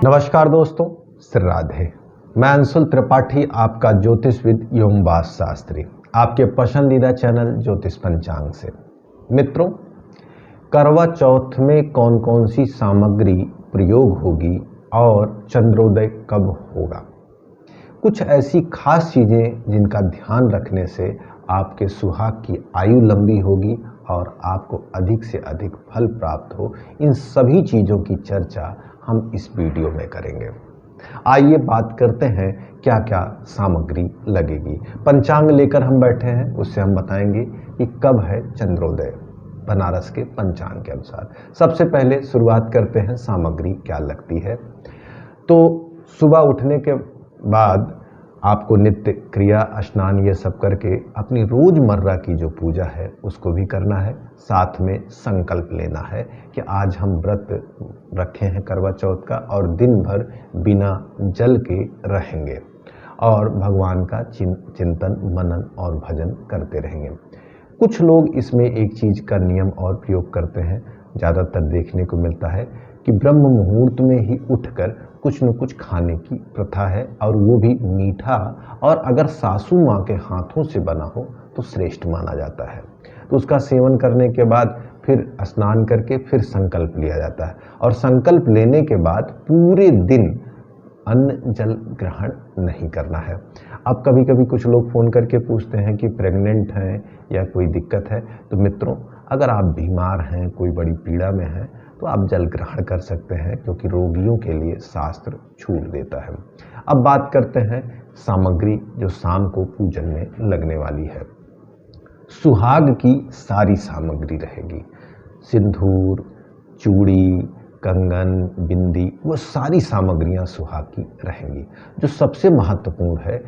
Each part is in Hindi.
नमस्कार दोस्तों, श्री राधे। मैं अंशुल त्रिपाठी, आपका ज्योतिषविद एवं वास्तु शास्त्री, आपके पसंदीदा चैनल ज्योतिष पंचांग से। मित्रों, करवा चौथ में कौन कौन सी सामग्री प्रयोग होगी और चंद्रोदय कब होगा, कुछ ऐसी खास चीज़ें जिनका ध्यान रखने से आपके सुहाग की आयु लंबी होगी और आपको अधिक से अधिक फल प्राप्त हो, इन सभी चीज़ों की चर्चा हम इस वीडियो में करेंगे। आइए बात करते हैं क्या क्या सामग्री लगेगी। पंचांग लेकर हम बैठे हैं, उससे हम बताएंगे कि कब है चंद्रोदय बनारस के पंचांग के अनुसार। सबसे पहले शुरुआत करते हैं सामग्री क्या लगती है। तो सुबह उठने के बाद आपको नित्य क्रिया स्नान ये सब करके अपनी रोज़मर्रा की जो पूजा है उसको भी करना है। साथ में संकल्प लेना है कि आज हम व्रत रखे हैं करवा चौथ का और दिन भर बिना जल के रहेंगे और भगवान का चिंतन मनन और भजन करते रहेंगे। कुछ लोग इसमें एक चीज़ का नियम और प्रयोग करते हैं, ज़्यादातर देखने को मिलता है कि ब्रह्म मुहूर्त में ही उठकर कुछ न कुछ खाने की प्रथा है, और वो भी मीठा, और अगर सासू माँ के हाथों से बना हो तो श्रेष्ठ माना जाता है। तो उसका सेवन करने के बाद फिर स्नान करके फिर संकल्प लिया जाता है, और संकल्प लेने के बाद पूरे दिन अन्न जल ग्रहण नहीं करना है। अब कभी कभी कुछ लोग फ़ोन करके पूछते हैं कि प्रेग्नेंट हैं या कोई दिक्कत है। तो मित्रों, अगर आप बीमार हैं, कोई बड़ी पीड़ा में हैं, तो आप जल ग्रहण कर सकते हैं, क्योंकि रोगियों के लिए शास्त्र छूट देता है। अब बात करते हैं सामग्री जो शाम को पूजन में लगने वाली है। सुहाग की सारी सामग्री रहेगी, सिंदूर, चूड़ी, कंगन, बिंदी, वो सारी सामग्रियां सुहाग की रहेंगी। जो सबसे महत्वपूर्ण है,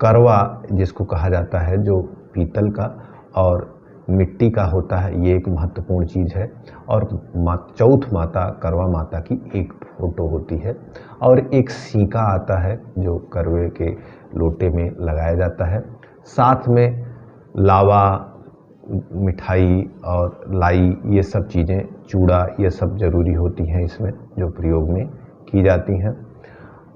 करवा जिसको कहा जाता है, जो पीतल का और मिट्टी का होता है, ये एक महत्वपूर्ण चीज़ है। और चौथ माता, करवा माता की एक फोटो होती है, और एक सीका आता है जो करवे के लोटे में लगाया जाता है। साथ में लावा, मिठाई और लाई, ये सब चीज़ें, चूड़ा, ये सब ज़रूरी होती हैं इसमें जो प्रयोग में की जाती हैं।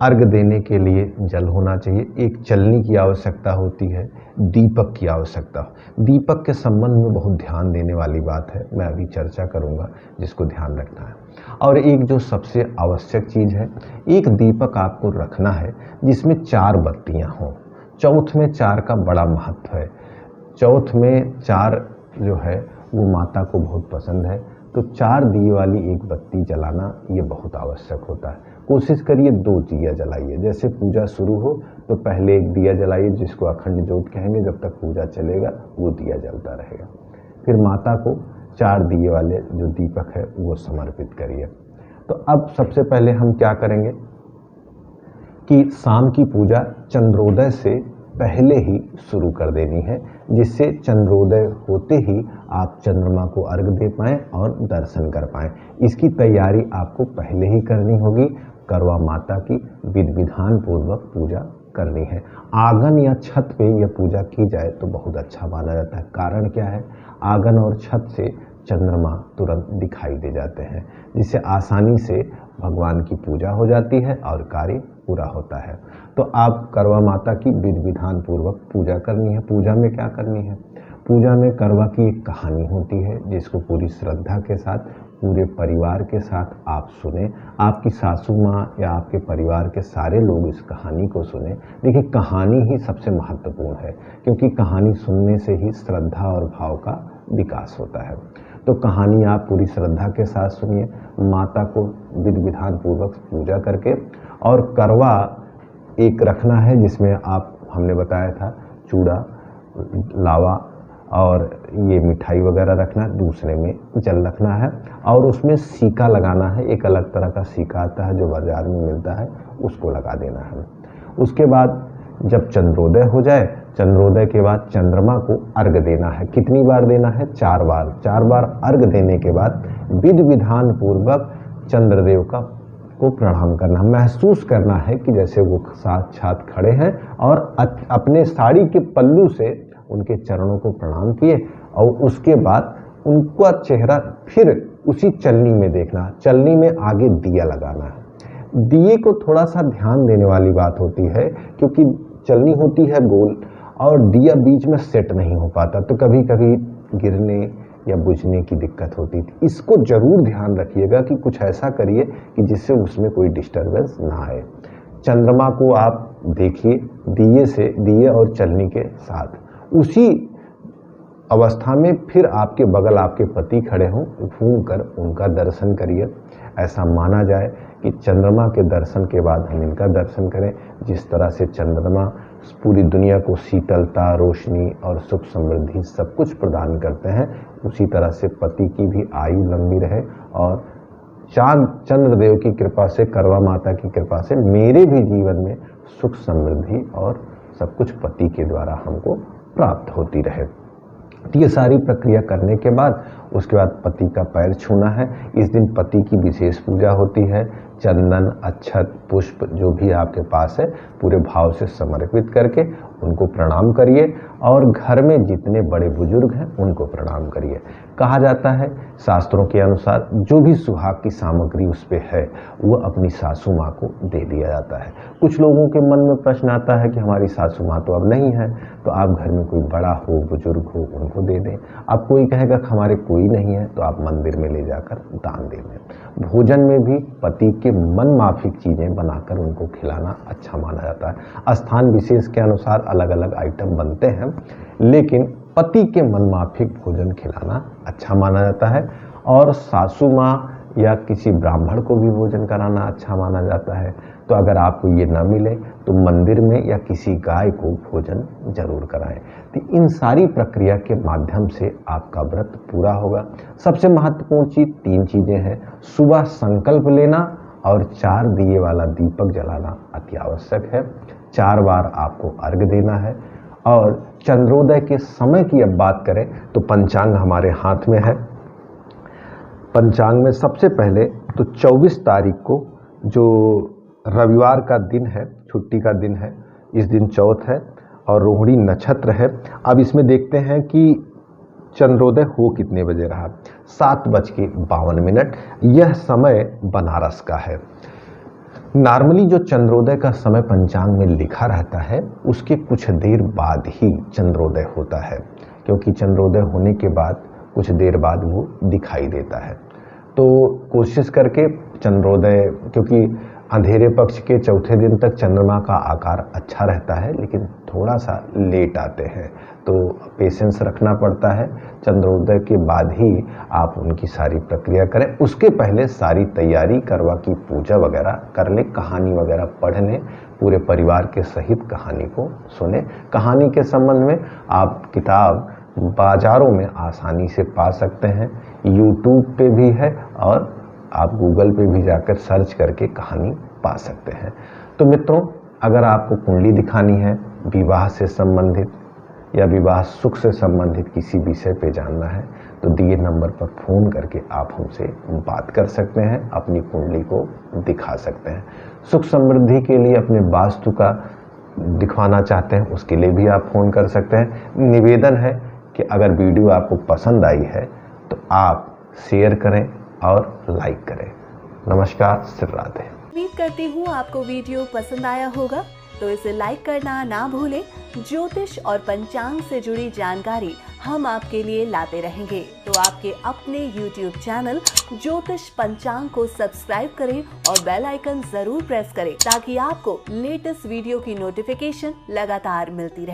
अर्घ देने के लिए जल होना चाहिए। एक चलनी की आवश्यकता होती है, दीपक की आवश्यकता। दीपक के संबंध में बहुत ध्यान देने वाली बात है, मैं अभी चर्चा करूंगा जिसको ध्यान रखना है। और एक जो सबसे आवश्यक चीज़ है, एक दीपक आपको रखना है जिसमें 4 बत्तियां हों। चौथ में 4 का बड़ा महत्व है। चौथ में 4 जो है वो माता को बहुत पसंद है, तो 4 दिए वाली एक बत्ती जलाना ये बहुत आवश्यक होता है। कोशिश करिए 2 दिया जलाइए। जैसे पूजा शुरू हो तो पहले एक दिया जलाइए, जिसको अखंड ज्योत कहेंगे, जब तक पूजा चलेगा वो दिया जलता रहेगा। फिर माता को 4 दिए वाले जो दीपक है वो समर्पित करिए। तो अब सबसे पहले हम क्या करेंगे कि शाम की पूजा चंद्रोदय से पहले ही शुरू कर देनी है, जिससे चंद्रोदय होते ही आप चंद्रमा को अर्घ दे पाएँ और दर्शन कर पाएँ। इसकी तैयारी आपको पहले ही करनी होगी। करवा माता की विधि विधान पूर्वक पूजा करनी है। आंगन या छत पे यह पूजा की जाए तो बहुत अच्छा माना जाता है। कारण क्या है, आंगन और छत से चंद्रमा तुरंत दिखाई दे जाते हैं, जिससे आसानी से भगवान की पूजा हो जाती है और कार्य पूरा होता है। तो आप करवा माता की विधि विधान पूर्वक पूजा करनी है। पूजा में क्या करनी है, पूजा में करवा की एक कहानी होती है, जिसको पूरी श्रद्धा के साथ पूरे परिवार के साथ आप सुने। आपकी सासू माँ या आपके परिवार के सारे लोग इस कहानी को सुने। देखिए, कहानी ही सबसे महत्वपूर्ण है, क्योंकि कहानी सुनने से ही श्रद्धा और भाव का विकास होता है। तो कहानी आप पूरी श्रद्धा के साथ सुनिए, माता को विधि विधान पूर्वक पूजा करके। और करवा एक रखना है जिसमें आप, हमने बताया था, चूड़ा, लावा और ये मिठाई वगैरह रखना, दूसरे में जल रखना है, और उसमें सीका लगाना है। एक अलग तरह का सीका आता है जो बाजार में मिलता है, उसको लगा देना है। उसके बाद जब चंद्रोदय हो जाए, चंद्रोदय के बाद चंद्रमा को अर्घ देना है। कितनी बार देना है, 4 बार। 4 बार अर्घ देने के बाद विधि विधान पूर्वक चंद्रदेव को प्रणाम करना, महसूस करना है कि जैसे वो साक्षात खड़े हैं, और अपने साड़ी के पल्लू से उनके चरणों को प्रणाम किए, और उसके बाद उनका चेहरा फिर उसी चलनी में देखना। चलनी में आगे दिया लगाना है। दिए को थोड़ा सा ध्यान देने वाली बात होती है, क्योंकि चलनी होती है गोल और दिया बीच में सेट नहीं हो पाता, तो कभी कभी गिरने या बुझने की दिक्कत होती थी। इसको जरूर ध्यान रखिएगा कि कुछ ऐसा करिए कि जिससे उसमें कोई डिस्टरबेंस ना आए। चंद्रमा को आप देखिए दिए और चलनी के साथ, उसी अवस्था में फिर आपके बगल आपके पति खड़े हों, घूम कर उनका दर्शन करिए। ऐसा माना जाए कि चंद्रमा के दर्शन के बाद हम इनका दर्शन करें। जिस तरह से चंद्रमा पूरी दुनिया को शीतलता, रोशनी और सुख समृद्धि सब कुछ प्रदान करते हैं, उसी तरह से पति की भी आयु लंबी रहे और चांद चंद्रदेव की कृपा से, करवा माता की कृपा से मेरे भी जीवन में सुख समृद्धि और सब कुछ पति के द्वारा हमको प्राप्त होती रहे। ये सारी प्रक्रिया करने के बाद उसके बाद पति का पैर छूना है। इस दिन पति की विशेष पूजा होती है। चंदन, अक्षत, पुष्प जो भी आपके पास है पूरे भाव से समर्पित करके उनको प्रणाम करिए और घर में जितने बड़े बुजुर्ग हैं उनको प्रणाम करिए। कहा जाता है शास्त्रों के अनुसार जो भी सुहाग की सामग्री उस पे है वो अपनी सासू माँ को दे दिया जाता है। कुछ लोगों के मन में प्रश्न आता है कि हमारी सासू माँ तो अब नहीं है, तो आप घर में कोई बड़ा हो, बुजुर्ग हो, उनको दे दें। अब कोई कहेगा कि हमारे कोई नहीं है, तो आप मंदिर में ले जाकर दान दे दें। भोजन में भी पति के मन माफिक चीज़ें बनाकर उनको खिलाना अच्छा माना जाता है। स्थान विशेष के अनुसार अलग अलग आइटम बनते हैं, लेकिन पति के मन माफिक भोजन खिलाना अच्छा माना जाता है। और सासू माँ या किसी ब्राह्मण को भी भोजन कराना अच्छा माना जाता है। तो अगर आपको ये ना मिले तो मंदिर में या किसी गाय को भोजन जरूर कराएं। तो इन सारी प्रक्रिया के माध्यम से आपका व्रत पूरा होगा। सबसे महत्वपूर्ण चीज़ 3 चीज़ें हैं। सुबह संकल्प लेना और 4 दिए वाला दीपक जलाना अति आवश्यक है। 4 बार आपको अर्घ देना है। और चंद्रोदय के समय की अब बात करें तो पंचांग हमारे हाथ में है। पंचांग में सबसे पहले तो 24 तारीख को जो रविवार का दिन है, छुट्टी का दिन है, इस दिन चौथ है और रोहिणी नक्षत्र है। अब इसमें देखते हैं कि चंद्रोदय हो कितने बजे रहा। 7:52। यह समय बनारस का है। नॉर्मली जो चंद्रोदय का समय पंचांग में लिखा रहता है उसके कुछ देर बाद ही चंद्रोदय होता है, क्योंकि चंद्रोदय होने के बाद कुछ देर बाद वो दिखाई देता है। तो कोशिश करके चंद्रोदय, क्योंकि अंधेरे पक्ष के चौथे दिन तक चंद्रमा का आकार अच्छा रहता है लेकिन थोड़ा सा लेट आते हैं, तो पेशेंस रखना पड़ता है। चंद्रोदय के बाद ही आप उनकी सारी प्रक्रिया करें। उसके पहले सारी तैयारी, करवा की पूजा वगैरह कर लें, कहानी वगैरह पढ़ लें, पूरे परिवार के सहित कहानी को सुने। कहानी के संबंध में आप किताब बाज़ारों में आसानी से पा सकते हैं। यूट्यूब पे भी है और आप गूगल पे भी जाकर सर्च करके कहानी पा सकते हैं। तो मित्रों, अगर आपको कुंडली दिखानी है, विवाह से संबंधित या विवाह सुख से संबंधित किसी विषय पे जानना है, तो दिए नंबर पर फ़ोन करके आप हमसे बात कर सकते हैं, अपनी कुंडली को दिखा सकते हैं। सुख समृद्धि के लिए अपने वास्तु का दिखवाना चाहते हैं, उसके लिए भी आप फ़ोन कर सकते हैं। निवेदन है कि अगर वीडियो आपको पसंद आई है तो आप शेयर करें और लाइक करें। नमस्कार, श्री राधे। उम्मीद करती हूँ आपको वीडियो पसंद आया होगा, तो इसे लाइक करना ना भूलें। ज्योतिष और पंचांग से जुड़ी जानकारी हम आपके लिए लाते रहेंगे, तो आपके अपने YouTube चैनल ज्योतिष पंचांग को सब्सक्राइब करें और बेल आइकन जरूर प्रेस करें, ताकि आपको लेटेस्ट वीडियो की नोटिफिकेशन लगातार मिलती रहे।